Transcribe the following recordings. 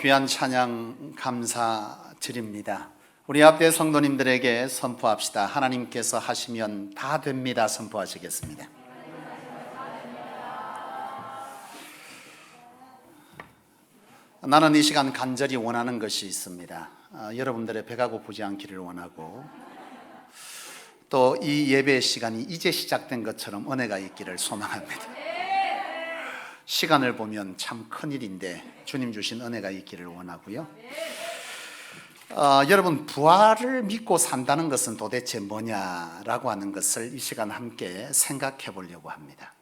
귀한 찬양 감사드립니다. 우리 앞에 성도님들에게 선포합시다. 하나님께서 하시면 다 됩니다. 선포하시겠습니다. 나는 이 시간 간절히 원하는 것이 있습니다. 여러분들의 배가 고프지 않기를 원하고, 또 이 예배 시간이 이제 시작된 것처럼 은혜가 있기를 소망합니다. 시간을 보면 참 큰일인데 주님 주신 은혜가 있기를 원하고요. 여러분, 부활을 믿고 산다는 것은 도대체 뭐냐라고 하는 것을 이 시간 함께 생각해 보려고 합니다.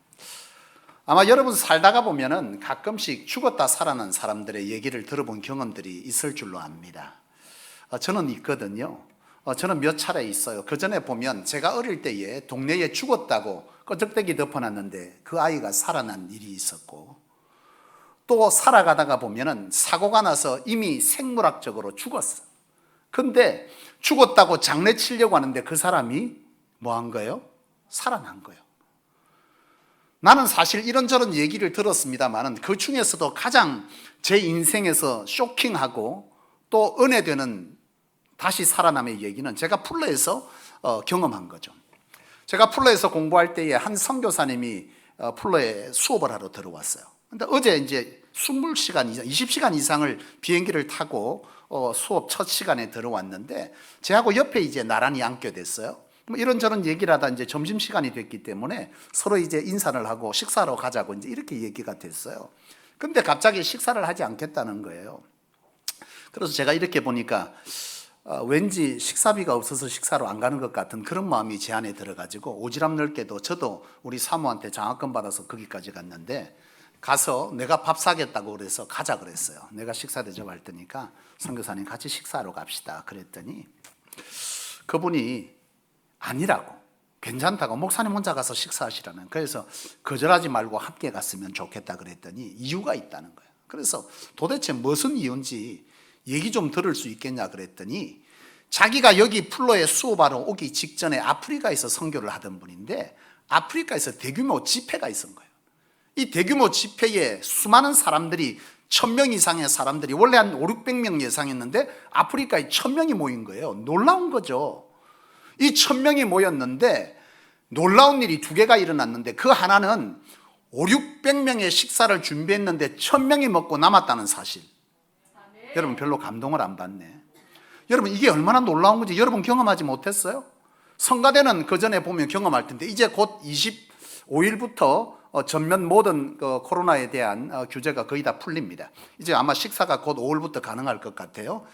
아마 여러분 살다가 보면은 가끔씩 죽었다 살아난 사람들의 얘기를 들어본 경험들이 있을 줄로 압니다. 저는 있거든요. 저는 몇 차례 있어요. 그 전에 보면 제가 어릴 때에 동네에 죽었다고 꺼적대기 덮어놨는데 그 아이가 살아난 일이 있었고, 또 살아가다가 보면은 사고가 나서 이미 생물학적으로 죽었어. 근데 죽었다고 장례 치려고 하는데 그 사람이 뭐 한 거예요? 살아난 거예요. 나는 사실 이런저런 얘기를 들었습니다만 그 중에서도 가장 제 인생에서 쇼킹하고 또 은혜되는 다시 살아남의 얘기는 제가 풀러에서 경험한 거죠. 제가 풀러에서 공부할 때에 한 선교사님이 풀러에 수업을 하러 들어왔어요. 근데 어제 이제 20시간 이상, 20시간 이상을 비행기를 타고 수업 첫 시간에 들어왔는데, 제하고 옆에 이제 나란히 앉게 됐어요. 이런저런 얘기를 하다 이제 점심시간이 됐기 때문에 서로 이제 인사를 하고 식사하러 가자고 이제 이렇게 얘기가 됐어요. 근데 갑자기 식사를 하지 않겠다는 거예요. 그래서 제가 이렇게 보니까 왠지 식사비가 없어서 식사로 안 가는 것 같은 그런 마음이 제 안에 들어가지고, 오지랖 넓게도 저도 우리 사모한테 장학금 받아서 거기까지 갔는데, 가서 내가 밥 사겠다고 그래서 가자 그랬어요. 내가 식사 대접할 테니까 선교사님 같이 식사하러 갑시다 그랬더니 그분이 아니라고, 괜찮다고, 목사님 혼자 가서 식사하시라는, 그래서 거절하지 말고 함께 갔으면 좋겠다 그랬더니 이유가 있다는 거예요. 그래서 도대체 무슨 이유인지 얘기 좀 들을 수 있겠냐 그랬더니, 자기가 여기 풀로에 수업하러 오기 직전에 아프리카에서 선교를 하던 분인데 아프리카에서 대규모 집회가 있은 거예요. 이 대규모 집회에 수많은 사람들이, 1000명 이상의 사람들이, 원래 한 500~600명 예상했는데 아프리카에 1000명이 모인 거예요. 놀라운 거죠. 이 1000명이 모였는데 놀라운 일이 두 개가 일어났는데, 그 하나는 500~600명의 식사를 준비했는데 1000명이 먹고 남았다는 사실. 여러분, 별로 감동을 안 받네. 여러분, 이게 얼마나 놀라운 건지 여러분 경험하지 못했어요? 성가대는 그 전에 보면 경험할 텐데, 이제 곧 25일부터 전면 모든 코로나에 대한 규제가 거의 다 풀립니다. 이제 아마 식사가 곧 5일부터 가능할 것 같아요.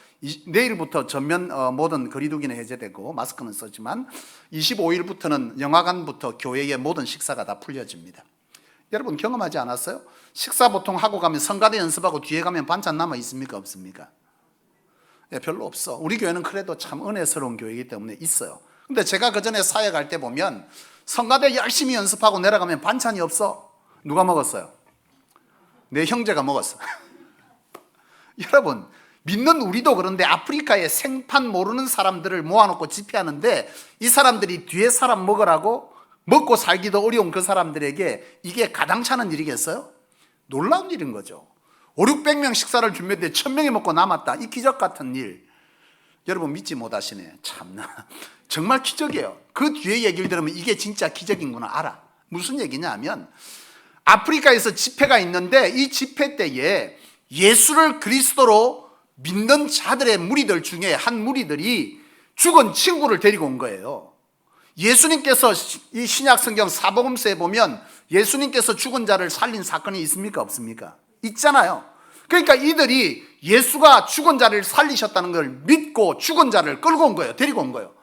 내일부터 전면 모든 거리두기는 해제되고 마스크는 쓰지만 25일부터는 영화관부터 교회의 모든 식사가 다 풀려집니다. 여러분 경험하지 않았어요? 식사 보통 하고 가면 성가대 연습하고 뒤에 가면 반찬 남아 있습니까? 없습니까? 네, 별로 없어. 우리 교회는 그래도 참 은혜스러운 교회이기 때문에 있어요. 근데 제가 그 전에 사회 갈 때 보면 성가대 열심히 연습하고 내려가면 반찬이 없어. 누가 먹었어요? 내 형제가 먹었어. 여러분, 믿는 우리도 그런데 아프리카에 생판 모르는 사람들을 모아놓고 집회하는데, 이 사람들이 뒤에 사람 먹으라고, 먹고 살기도 어려운 그 사람들에게 이게 가당찮은 일이겠어요? 놀라운 일인 거죠. 500~600명 식사를 준비했는데 1000명이 먹고 남았다. 이 기적 같은 일, 여러분 믿지 못하시네. 참나, 정말 기적이에요. 그 뒤에 얘기를 들으면 이게 진짜 기적인구나 알아. 무슨 얘기냐 하면, 아프리카에서 집회가 있는데 이 집회 때에 예수를 그리스도로 믿는 자들의 무리들 중에 한 무리들이 죽은 친구를 데리고 온 거예요. 예수님께서 이 신약 성경 사복음서에 보면 예수님께서 죽은 자를 살린 사건이 있습니까? 없습니까? 있잖아요. 그러니까 이들이 예수가 죽은 자를 살리셨다는 걸 믿고 죽은 자를 끌고 온 거예요. 데리고 온 거예요.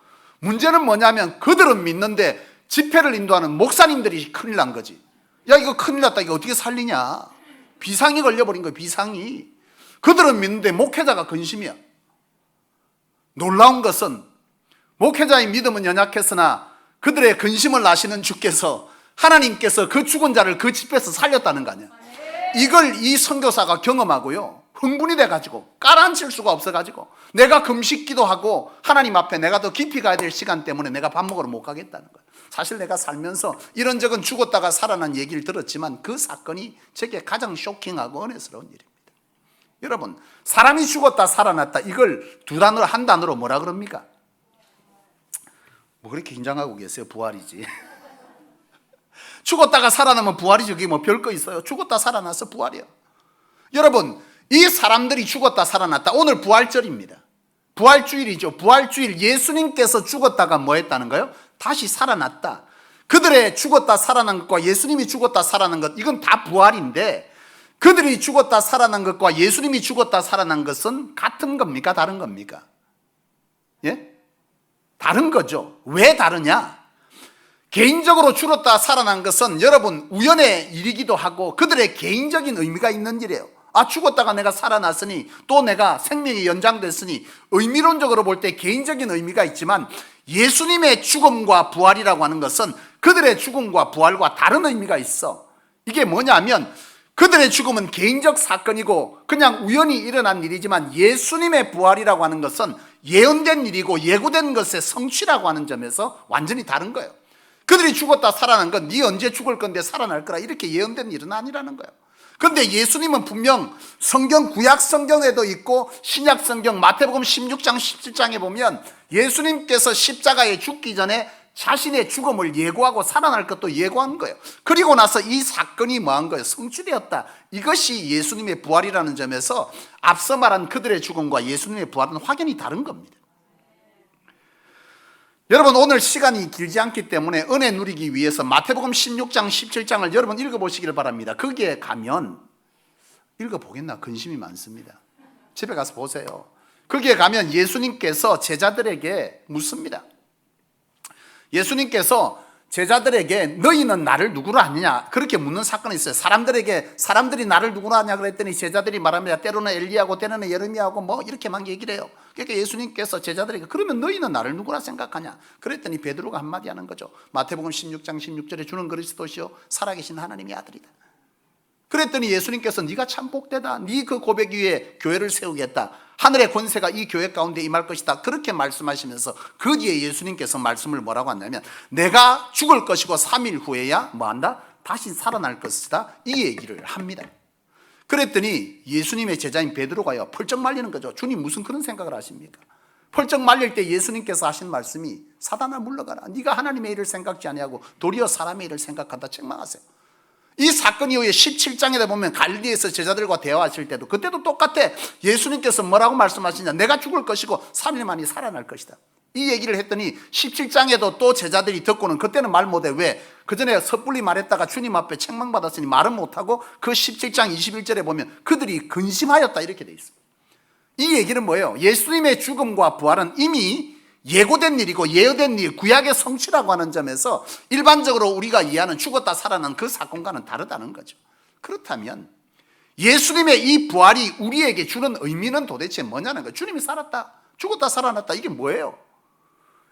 문제는 뭐냐면 그들은 믿는데 집회를 인도하는 목사님들이 큰일 난 거지. 야, 이거 큰일 났다. 이거 어떻게 살리냐. 비상이 걸려버린 거예요. 비상이. 그들은 믿는데 목회자가 근심이야. 놀라운 것은 목회자의 믿음은 연약했으나 그들의 근심을 아시는 주께서, 하나님께서 그 죽은 자를 그 집에서 살렸다는 거 아니야. 이걸 이 선교사가 경험하고요, 흥분이 돼가지고 깔아앉힐 수가 없어가지고, 내가 금식 기도하고 하나님 앞에 내가 더 깊이 가야 될 시간 때문에 내가 밥 먹으러 못 가겠다는 거야. 사실 내가 살면서 이런저런 죽었다가 살아난 얘기를 들었지만 그 사건이 제게 가장 쇼킹하고 은혜스러운 일입니다. 여러분, 사람이 죽었다 살아났다, 이걸 두 단어로, 한 단어로 뭐라 그럽니까? 뭐 그렇게 긴장하고 계세요? 부활이지. 죽었다가 살아나면 부활이죠. 그게 뭐 별거 있어요? 죽었다 살아나서 부활이요. 여러분, 이 사람들이 죽었다 살아났다, 오늘 부활절입니다. 부활주일이죠. 부활주일, 예수님께서 죽었다가 뭐 했다는 거예요? 다시 살아났다. 그들의 죽었다 살아난 것과 예수님이 죽었다 살아난 것, 이건 다 부활인데, 그들이 죽었다 살아난 것과 예수님이 죽었다 살아난 것은 같은 겁니까? 다른 겁니까? 예? 다른 거죠. 왜 다르냐? 개인적으로 죽었다 살아난 것은 여러분 우연의 일이기도 하고 그들의 개인적인 의미가 있는 일이에요. 아, 죽었다가 내가 살아났으니 또 내가 생명이 연장됐으니 의미론적으로 볼 때 개인적인 의미가 있지만, 예수님의 죽음과 부활이라고 하는 것은 그들의 죽음과 부활과 다른 의미가 있어. 이게 뭐냐면, 그들의 죽음은 개인적 사건이고 그냥 우연히 일어난 일이지만, 예수님의 부활이라고 하는 것은 예언된 일이고 예고된 것의 성취라고 하는 점에서 완전히 다른 거예요. 그들이 죽었다 살아난 건 네 언제 죽을 건데 살아날 거라, 이렇게 예언된 일은 아니라는 거예요. 그런데 예수님은 분명 성경, 구약 성경에도 있고 신약 성경 마태복음 16장 17장에 보면 예수님께서 십자가에 죽기 전에 자신의 죽음을 예고하고 살아날 것도 예고한 거예요. 그리고 나서 이 사건이 뭐한 거예요? 성취되었다. 이것이 예수님의 부활이라는 점에서 앞서 말한 그들의 죽음과 예수님의 부활은 확연히 다른 겁니다. 여러분, 오늘 시간이 길지 않기 때문에 은혜 누리기 위해서 마태복음 16장 17장을 여러분 읽어보시기를 바랍니다. 거기에 가면, 읽어보겠나 근심이 많습니다. 집에 가서 보세요. 거기에 가면 예수님께서 제자들에게 묻습니다. 예수님께서 제자들에게 너희는 나를 누구로 아느냐, 그렇게 묻는 사건이 있어요. 사람들이 나를 누구로 아냐 그랬더니 제자들이 말합니다. 때로는 엘리야고 때로는 예레미야고 뭐 이렇게만 얘기를 해요. 그러니까 예수님께서 제자들에게 그러면 너희는 나를 누구라 생각하냐 그랬더니 베드로가 한마디 하는 거죠. 마태복음 16장 16절에 주는 그리스도시요 살아계신 하나님의 아들이다. 그랬더니 예수님께서 네가 참 복되다. 네 그 고백 위에 교회를 세우겠다. 하늘의 권세가 이 교회 가운데 임할 것이다. 그렇게 말씀하시면서 그 뒤에 예수님께서 말씀을 뭐라고 하냐면, 내가 죽을 것이고 3일 후에야 뭐한다? 다시 살아날 것이다. 이 얘기를 합니다. 그랬더니 예수님의 제자인 베드로가요 펄쩍 말리는 거죠. 주님 무슨 그런 생각을 하십니까? 펄쩍 말릴 때 예수님께서 하신 말씀이, 사단아 물러가라. 네가 하나님의 일을 생각지 아니하고 도리어 사람의 일을 생각한다. 책망하세요. 이 사건 이후에 17장에 보면 갈릴리에서 제자들과 대화하실 때도 그때도 똑같아. 예수님께서 뭐라고 말씀하시냐, 내가 죽을 것이고 3일 만에 살아날 것이다. 이 얘기를 했더니 17장에도 또 제자들이 듣고는 그때는 말 못해. 왜? 그 전에 섣불리 말했다가 주님 앞에 책망받았으니 말은 못하고 그 17장 21절에 보면 그들이 근심하였다 이렇게 돼 있어요. 이 얘기는 뭐예요? 예수님의 죽음과 부활은 이미 예고된 일이고 예언된 일, 구약의 성취라고 하는 점에서 일반적으로 우리가 이해하는 죽었다 살아난 그 사건과는 다르다는 거죠. 그렇다면 예수님의 이 부활이 우리에게 주는 의미는 도대체 뭐냐는 거예요. 주님이 살았다, 죽었다 살아났다, 이게 뭐예요?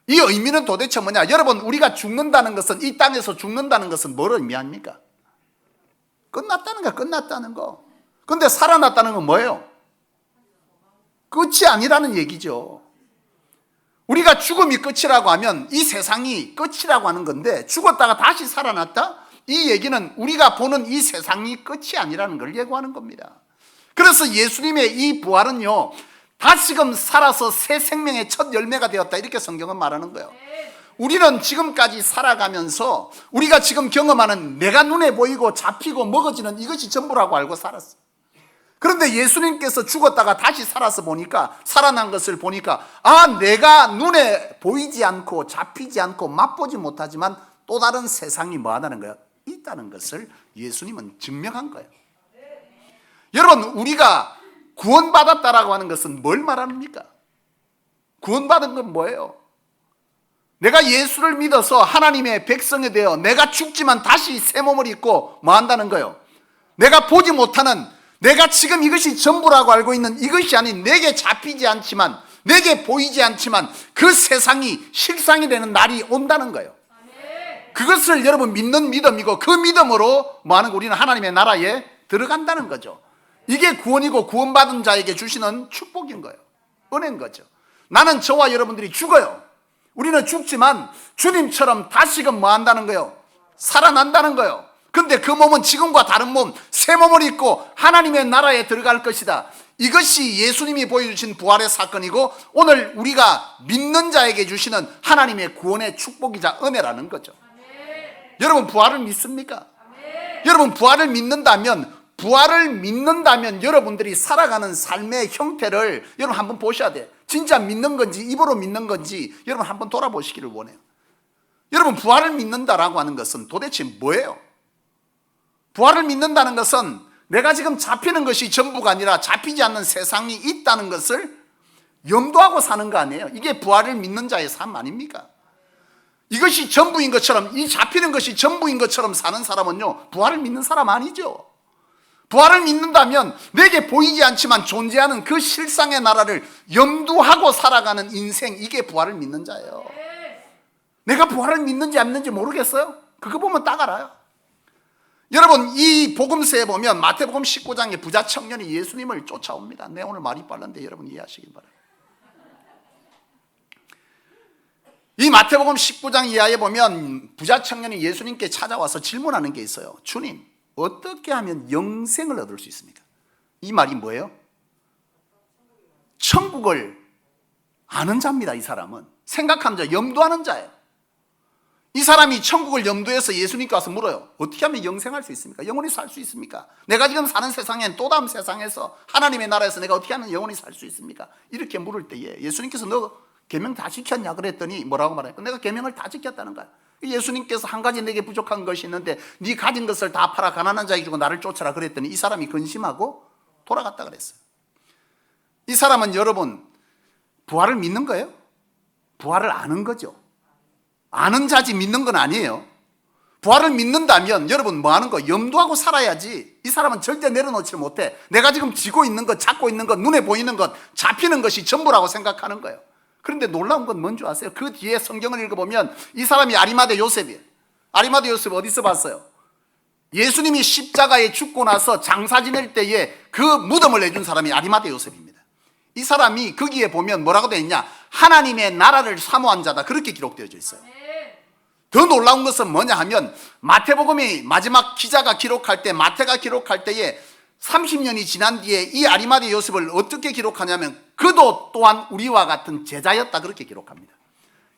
이 의미는 도대체 뭐냐? 여러분, 우리가 죽는다는 것은, 이 땅에서 죽는다는 것은 뭘 의미합니까? 끝났다는 거, 끝났다는 거. 근데 살아났다는 건 뭐예요? 끝이 아니라는 얘기죠. 우리가 죽음이 끝이라고 하면 이 세상이 끝이라고 하는 건데, 죽었다가 다시 살아났다? 이 얘기는 우리가 보는 이 세상이 끝이 아니라는 걸 예고하는 겁니다. 그래서 예수님의 이 부활은요, 다시금 살아서 새 생명의 첫 열매가 되었다, 이렇게 성경은 말하는 거예요. 우리는 지금까지 살아가면서 우리가 지금 경험하는 내가 눈에 보이고 잡히고 먹어지는 이것이 전부라고 알고 살았어. 그런데 예수님께서 죽었다가 다시 살아서 보니까, 살아난 것을 보니까, 아, 내가 눈에 보이지 않고 잡히지 않고 맛보지 못하지만 또 다른 세상이 뭐하다는 거예요? 있다는 것을 예수님은 증명한 거예요. 여러분, 우리가 구원받았다라고 하는 것은 뭘 말합니까? 구원받은 건 뭐예요? 내가 예수를 믿어서 하나님의 백성이 되어 내가 죽지만 다시 새 몸을 입고 뭐 한다는 거예요? 내가 보지 못하는, 내가 지금 이것이 전부라고 알고 있는 이것이 아닌, 내게 잡히지 않지만, 내게 보이지 않지만 그 세상이 실상이 되는 날이 온다는 거예요. 그것을 여러분 믿는 믿음이고, 그 믿음으로 뭐 하는 거, 우리는 하나님의 나라에 들어간다는 거죠. 이게 구원이고 구원받은 자에게 주시는 축복인 거예요. 은혜인 거죠. 나는 저와 여러분들이 죽어요. 우리는 죽지만 주님처럼 다시금 뭐 한다는 거예요? 살아난다는 거예요. 근데 그 몸은 지금과 다른 몸, 새 몸을 입고 하나님의 나라에 들어갈 것이다. 이것이 예수님이 보여주신 부활의 사건이고 오늘 우리가 믿는 자에게 주시는 하나님의 구원의 축복이자 은혜라는 거죠. 여러분 부활을 믿습니까? 여러분 부활을 믿는다면 여러분들이 살아가는 삶의 형태를 여러분 한번 보셔야 돼요. 진짜 믿는 건지 입으로 믿는 건지 여러분 한번 돌아보시기를 원해요. 여러분 부활을 믿는다라고 하는 것은 도대체 뭐예요? 부활을 믿는다는 것은 내가 지금 잡히는 것이 전부가 아니라 잡히지 않는 세상이 있다는 것을 염두하고 사는 거 아니에요? 이게 부활을 믿는 자의 삶 아닙니까? 이것이 전부인 것처럼, 이 잡히는 것이 전부인 것처럼 사는 사람은요, 부활을 믿는 사람 아니죠. 부활을 믿는다면 내게 보이지 않지만 존재하는 그 실상의 나라를 염두하고 살아가는 인생, 이게 부활을 믿는 자예요. 내가 부활을 믿는지 안 믿는지 모르겠어요? 그거 보면 딱 알아요. 여러분 이 복음서에 보면 마태복음 19장에 부자 청년이 예수님을 쫓아옵니다. 내 오늘 말이 빠른데 여러분 이해하시길 바랍니다. 이 마태복음 19장 이하에 보면 부자 청년이 예수님께 찾아와서 질문하는 게 있어요. 주님, 어떻게 하면 영생을 얻을 수 있습니까? 이 말이 뭐예요? 천국을 아는 자입니다. 이 사람은 생각하는 자, 염두하는 자예요. 이 사람이 천국을 염두해서 예수님께 와서 물어요. 어떻게 하면 영생할 수 있습니까? 영원히 살 수 있습니까? 내가 지금 사는 세상엔 또 다음 세상에서 하나님의 나라에서 내가 어떻게 하면 영원히 살 수 있습니까? 이렇게 물을 때에 예수님께서 너 계명 다 지켰냐 그랬더니 뭐라고 말해요? 내가 계명을 다 지켰다는 거야. 예수님께서 한 가지 내게 부족한 것이 있는데 네 가진 것을 다 팔아 가난한 자에게 주고 나를 쫓아라 그랬더니 이 사람이 근심하고 돌아갔다 그랬어요. 이 사람은 여러분 부활을 믿는 거예요? 부활을 아는 거죠. 아는 자지 믿는 건 아니에요. 부활을 믿는다면 여러분 뭐 하는 거? 염두하고 살아야지. 이 사람은 절대 내려놓지 못해. 내가 지금 쥐고 있는 것, 잡고 있는 것, 눈에 보이는 것, 잡히는 것이 전부라고 생각하는 거예요. 그런데 놀라운 건 뭔지 아세요? 그 뒤에 성경을 읽어보면 이 사람이 아리마대 요셉이에요. 아리마대 요셉 어디서 봤어요? 예수님이 십자가에 죽고 나서 장사 지낼 때에 그 무덤을 내준 사람이 아리마대 요셉입니다. 이 사람이 거기에 보면 뭐라고 되어 있냐? 하나님의 나라를 사모한 자다, 그렇게 기록되어져 있어요. 더 놀라운 것은 뭐냐 하면 마태복음이 마지막 기자가 기록할 때, 마태가 기록할 때에 30년이 지난 뒤에 이 아리마대 요셉을 어떻게 기록하냐면 그도 또한 우리와 같은 제자였다, 그렇게 기록합니다.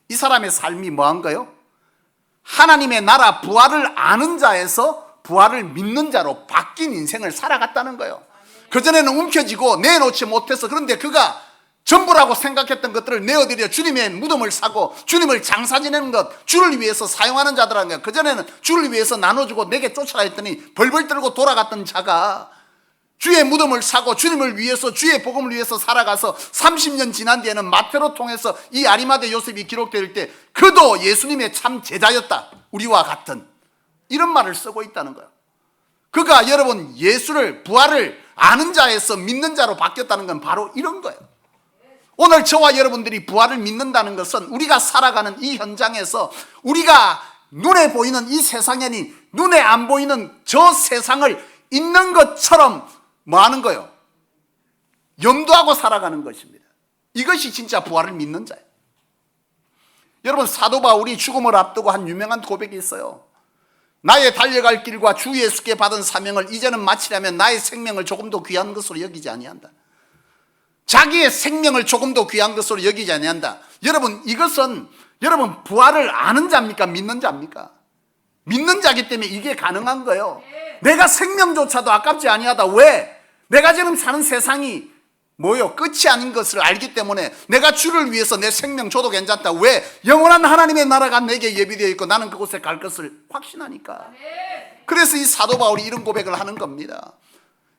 이 사람의 삶이 뭐한가요? 하나님의 나라 부활을 아는 자에서 부활을 믿는 자로 바뀐 인생을 살아갔다는 거예요. 그전에는 움켜쥐고 내놓지 못해서, 그런데 그가 전부라고 생각했던 것들을 내어드려 주님의 무덤을 사고 주님을 장사 지내는 것, 주를 위해서 사용하는 자들한 거예요. 그전에는 주를 위해서 나눠주고 내게 쫓아라 했더니 벌벌 떨고 돌아갔던 자가 주의 무덤을 사고 주님을 위해서, 주의 복음을 위해서 살아가서 30년 지난 뒤에는 마태로 통해서 이 아리마대 요셉이 기록될 때 그도 예수님의 참 제자였다, 우리와 같은, 이런 말을 쓰고 있다는 거예요. 그가 여러분 예수를, 부활을 아는 자에서 믿는 자로 바뀌었다는 건 바로 이런 거예요. 오늘 저와 여러분들이 부활을 믿는다는 것은 우리가 살아가는 이 현장에서 우리가 눈에 보이는 이 세상이 아닌 눈에 안 보이는 저 세상을 있는 것처럼 뭐 하는 거예요? 염두하고 살아가는 것입니다. 이것이 진짜 부활을 믿는 자예요. 여러분 사도 바울이 죽음을 앞두고 한 유명한 고백이 있어요. 나의 달려갈 길과 주 예수께 받은 사명을 이제는 마치려면 나의 생명을 조금 더 귀한 것으로 여기지 아니한다. 자기의 생명을 조금 더 귀한 것으로 여기지 아니한다. 여러분 이것은 여러분 부활을 아는 자입니까? 믿는 자입니까? 믿는 자이기 때문에 이게 가능한 거예요. 내가 생명조차도 아깝지 아니하다. 왜? 내가 지금 사는 세상이 뭐요? 끝이 아닌 것을 알기 때문에 내가 주를 위해서 내 생명 줘도 괜찮다. 왜? 영원한 하나님의 나라가 내게 예비되어 있고 나는 그곳에 갈 것을 확신하니까. 그래서 이 사도 바울이 이런 고백을 하는 겁니다.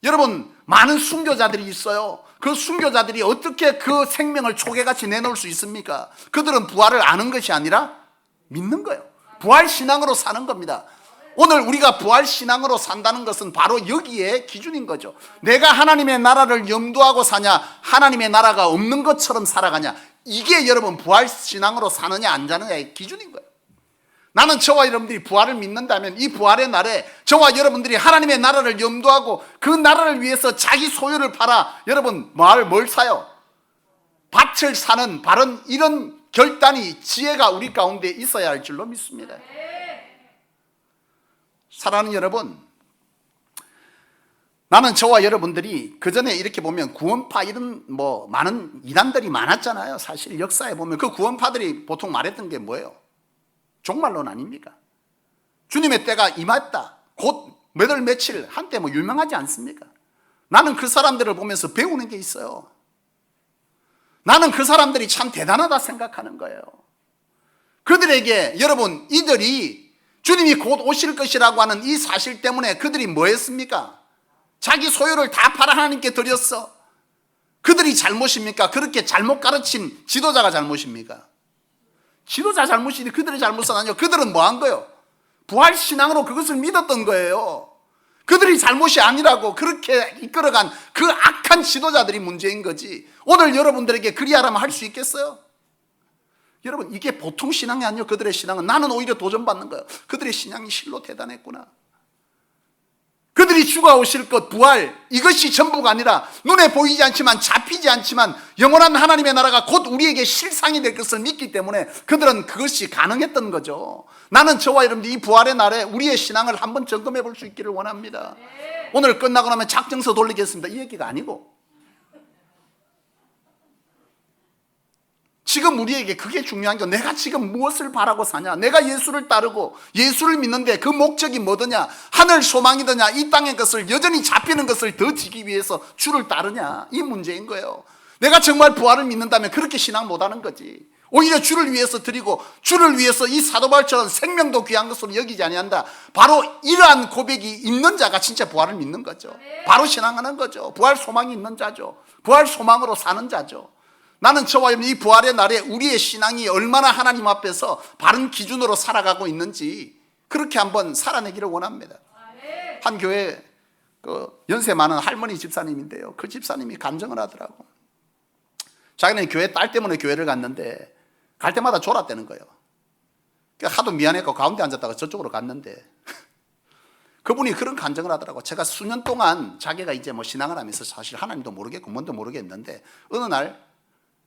여러분 많은 순교자들이 있어요. 그 순교자들이 어떻게 그 생명을 초계같이 내놓을 수 있습니까? 그들은 부활을 아는 것이 아니라 믿는 거예요. 부활신앙으로 사는 겁니다. 오늘 우리가 부활신앙으로 산다는 것은 바로 여기에 기준인 거죠. 내가 하나님의 나라를 염두하고 사냐, 하나님의 나라가 없는 것처럼 살아가냐, 이게 여러분 부활신앙으로 사느냐 안 사느냐의 기준인 거예요. 나는 저와 여러분들이 부활을 믿는다면 이 부활의 날에 저와 여러분들이 하나님의 나라를 염두하고 그 나라를 위해서 자기 소유를 팔아 여러분 뭘 사요? 밭을 사는 바른 이런 결단이, 지혜가 우리 가운데 있어야 할 줄로 믿습니다. 사랑하는 여러분, 나는 저와 여러분들이 그전에 이렇게 보면 구원파 이런 많은 이단들이 많았잖아요. 사실 역사에 보면 그 구원파들이 보통 말했던 게 뭐예요? 종말론 아닙니까? 주님의 때가 임했다. 곧 몇 월 며칠 한때 유명하지 않습니까? 나는 그 사람들을 보면서 배우는 게 있어요. 나는 그 사람들이 참 대단하다 생각하는 거예요. 그들에게 여러분 이들이 주님이 곧 오실 것이라고 하는 이 사실 때문에 그들이 뭐 했습니까? 자기 소유를 다 팔아 하나님께 드렸어. 그들이 잘못입니까? 그렇게 잘못 가르친 지도자가 잘못입니까? 지도자 잘못이니 그들의 잘못은 아니요. 그들은 뭐 한 거예요? 부활신앙으로 그것을 믿었던 거예요. 그들이 잘못이 아니라고 그렇게 이끌어간 그 악한 지도자들이 문제인 거지. 오늘 여러분들에게 그리하라면 할 수 있겠어요? 여러분 이게 보통 신앙이 아니요. 그들의 신앙은 나는 오히려 도전받는 거예요. 그들의 신앙이 실로 대단했구나. 그들이 주가 오실 것, 부활, 이것이 전부가 아니라 눈에 보이지 않지만 잡히지 않지만 영원한 하나님의 나라가 곧 우리에게 실상이 될 것을 믿기 때문에 그들은 그것이 가능했던 거죠. 나는 저와 여러분들 이 부활의 날에 우리의 신앙을 한번 점검해 볼 수 있기를 원합니다. 오늘 끝나고 나면 작정서 돌리겠습니다. 이 얘기가 아니고 지금 우리에게 그게 중요한 게 내가 지금 무엇을 바라고 사냐? 내가 예수를 따르고 예수를 믿는데 그 목적이 뭐더냐? 하늘 소망이더냐? 이 땅의 것을 여전히 잡히는 것을 더 지기 위해서 주를 따르냐? 이 문제인 거예요. 내가 정말 부활을 믿는다면 그렇게 신앙 못하는 거지. 오히려 주를 위해서 드리고 주를 위해서 이 사도 바울처럼 생명도 귀한 것으로 여기지 아니한다. 바로 이러한 고백이 있는 자가 진짜 부활을 믿는 거죠. 바로 신앙하는 거죠. 부활 소망이 있는 자죠. 부활 소망으로 사는 자죠. 나는 저와 이 부활의 날에 우리의 신앙이 얼마나 하나님 앞에서 바른 기준으로 살아가고 있는지 그렇게 한번 살아내기를 원합니다. 한 교회 연세 많은 할머니 집사님인데요. 그 집사님이 간증을 하더라고. 자기는 교회 딸 때문에 교회를 갔는데 갈 때마다 졸았다는 거예요. 그러니까 하도 미안해서 가운데 앉았다가 저쪽으로 갔는데 그분이 그런 간증을 하더라고. 제가 수년 동안 자기가 이제 신앙을 하면서 사실 하나님도 모르겠고 뭔도 모르겠는데 어느 날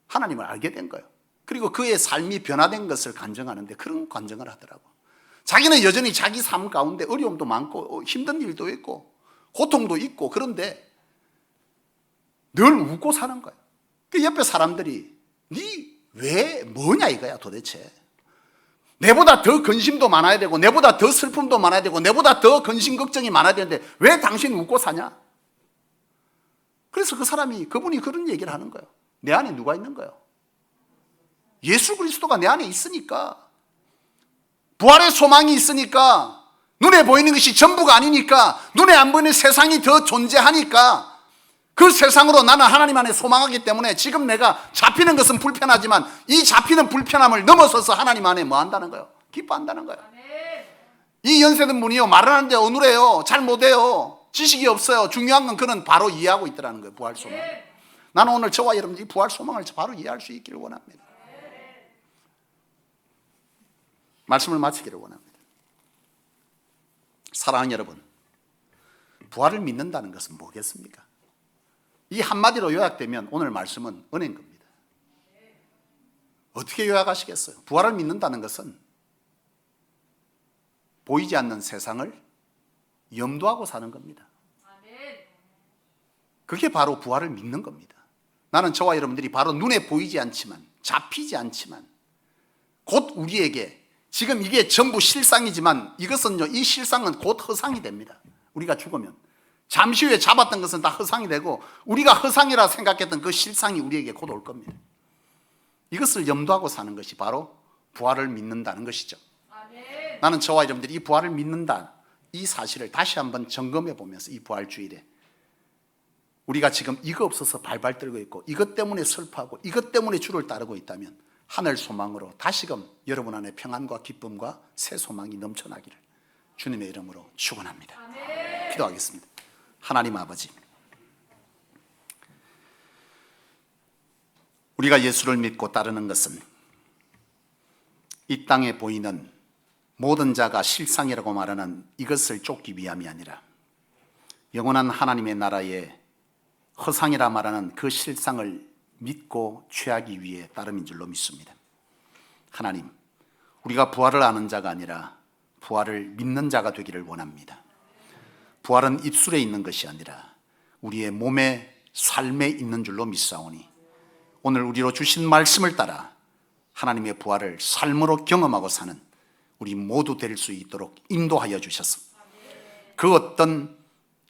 하나님을 알게 된 거예요. 그리고 그의 삶이 변화된 것을 간증하는데 그런 간증을 하더라고. 자기는 여전히 자기 삶 가운데 어려움도 많고 힘든 일도 있고 고통도 있고 그런데 늘 웃고 사는 거예요. 그 옆에 사람들이 니 왜 뭐냐 이거야 도대체. 내보다 더 근심도 많아야 되고 내보다 더 슬픔도 많아야 되고 내보다 더 근심 걱정이 많아야 되는데 왜 당신 웃고 사냐. 그래서 그분이 그런 얘기를 하는 거예요. 내 안에 누가 있는 거예요? 예수 그리스도가 내 안에 있으니까. 부활의 소망이 있으니까. 눈에 보이는 것이 전부가 아니니까. 눈에 안 보이는 세상이 더 존재하니까. 그 세상으로 나는 하나님 안에 소망하기 때문에 지금 내가 잡히는 것은 불편하지만 이 잡히는 불편함을 넘어서서 하나님 안에 뭐 한다는 거예요? 기뻐한다는 거예요. 이 연세든 분이요 말을 하는데 어눌해요. 잘 못해요. 지식이 없어요. 중요한 건 그는 바로 이해하고 있더라는 거예요. 부활 소망. 나는 오늘 저와 여러분이 부활 소망을 바로 이해할 수 있기를 원합니다. 말씀을 마치기를 원합니다. 사랑하는 여러분, 부활을 믿는다는 것은 뭐겠습니까? 이 한마디로 요약되면 오늘 말씀은 은혜인 겁니다. 어떻게 요약하시겠어요? 부활을 믿는다는 것은 보이지 않는 세상을 염두하고 사는 겁니다. 그게 바로 부활을 믿는 겁니다. 나는 저와 여러분들이 바로 눈에 보이지 않지만 잡히지 않지만 곧 우리에게 지금 이게 전부 실상이지만 이것은요, 이 실상은 곧 허상이 됩니다. 우리가 죽으면 잠시 후에 잡았던 것은 다 허상이 되고 우리가 허상이라 생각했던 그 실상이 우리에게 곧 올 겁니다. 이것을 염두하고 사는 것이 바로 부활을 믿는다는 것이죠. 나는 저와 여러분들이 이 부활을 믿는다 이 사실을 다시 한번 점검해 보면서 이 부활 주일에 우리가 지금 이거 없어서 발발 떨고 있고 이것 때문에 슬퍼하고 이것 때문에 주를 따르고 있다면 하늘 소망으로 다시금 여러분 안에 평안과 기쁨과 새 소망이 넘쳐나기를 주님의 이름으로 축원합니다. 기도하겠습니다. 하나님 아버지, 우리가 예수를 믿고 따르는 것은 이 땅에 보이는 모든 자가 실상이라고 말하는 이것을 쫓기 위함이 아니라 영원한 하나님의 나라의 허상이라 말하는 그 실상을 믿고 취하기 위해 따름인 줄로 믿습니다. 하나님, 우리가 부활을 아는 자가 아니라 부활을 믿는 자가 되기를 원합니다. 부활은 입술에 있는 것이 아니라 우리의 몸에 삶에 있는 줄로 믿사오니 오늘 우리로 주신 말씀을 따라 하나님의 부활을 삶으로 경험하고 사는 우리 모두 될 수 있도록 인도하여 주셔서 그 어떤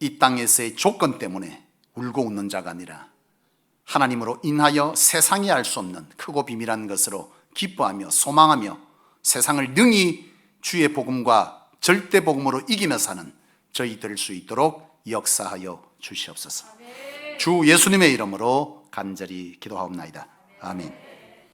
이 땅에서의 조건 때문에 울고 웃는 자가 아니라 하나님으로 인하여 세상이 알 수 없는 크고 비밀한 것으로 기뻐하며 소망하며 세상을 능히 주의 복음과 절대 복음으로 이기며 사는 저희 될 수 있도록 역사하여 주시옵소서. 주 예수님의 이름으로 간절히 기도하옵나이다. 아멘.